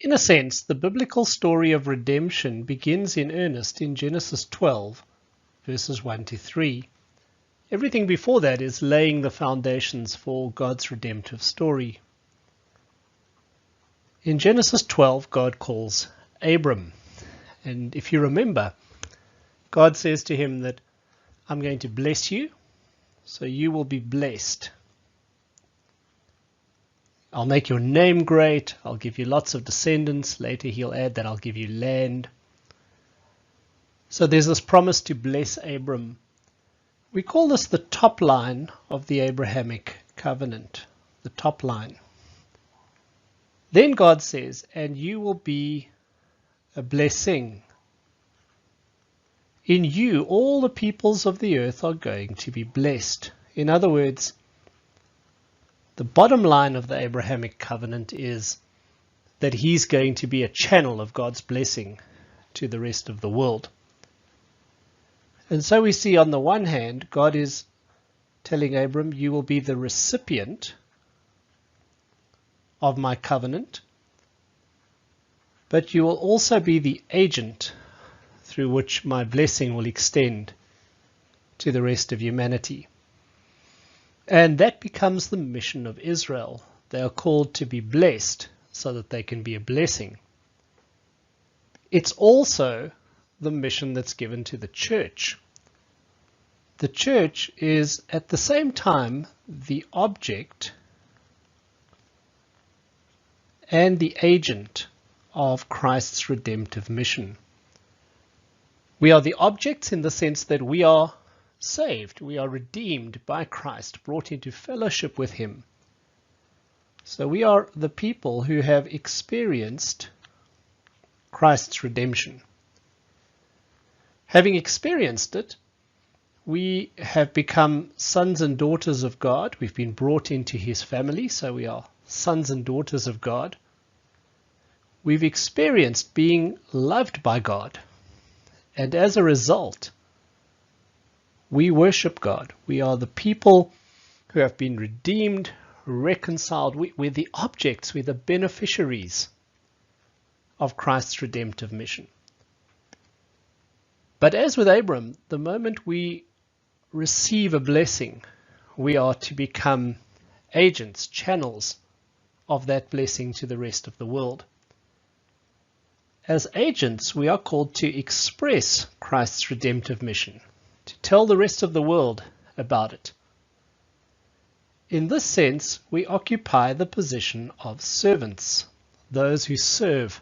In a sense, the biblical story of redemption begins in earnest in Genesis 12, verses 1 to 3. Everything before that is laying the foundations for God's redemptive story. In Genesis 12, God calls Abram. And if you remember, God says to him that I'm going to bless you, so you will be blessed. I'll make your name great. I'll give you lots of descendants. Later he'll add that I'll give you land. So there's this promise to bless Abram. We call this the top line of the Abrahamic covenant. The top line. Then God says, and you will be a blessing. In you, all the peoples of the earth are going to be blessed. In other words, the bottom line of the Abrahamic covenant is that he's going to be a channel of God's blessing to the rest of the world. And so we see on the one hand, God is telling Abram, you will be the recipient of my covenant, but you will also be the agent through which my blessing will extend to the rest of humanity. And that becomes the mission of Israel. They are called to be blessed so that they can be a blessing. It's also the mission that's given to the church. The church is at the same time the object and the agent of Christ's redemptive mission. We are the objects in the sense that we are saved, we are redeemed by Christ, brought into fellowship with him. So we are the people who have experienced Christ's redemption. Having experienced it, we have become sons and daughters of God. We've been brought into his family, so we are sons and daughters of God. We've experienced being loved by God, and as a result, we worship God. We are the people who have been redeemed, reconciled. We're the objects, we're the beneficiaries of Christ's redemptive mission. But as with Abram, the moment we receive a blessing, we are to become agents, channels of that blessing to the rest of the world. As agents, we are called to express Christ's redemptive mission, to tell the rest of the world about it. In this sense, we occupy the position of servants, those who serve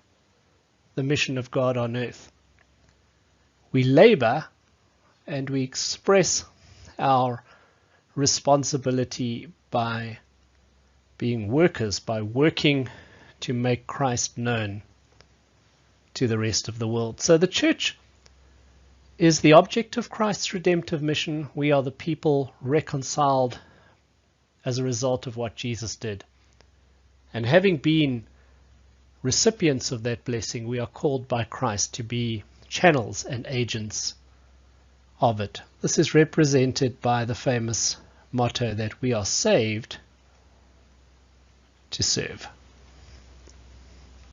the mission of God on earth. We labor and we express our responsibility by being workers, by working to make Christ known to the rest of the world. So the church is the object of Christ's redemptive mission. We are the people reconciled as a result of what Jesus did. And having been recipients of that blessing, we are called by Christ to be channels and agents of it. This is represented by the famous motto that we are saved to serve.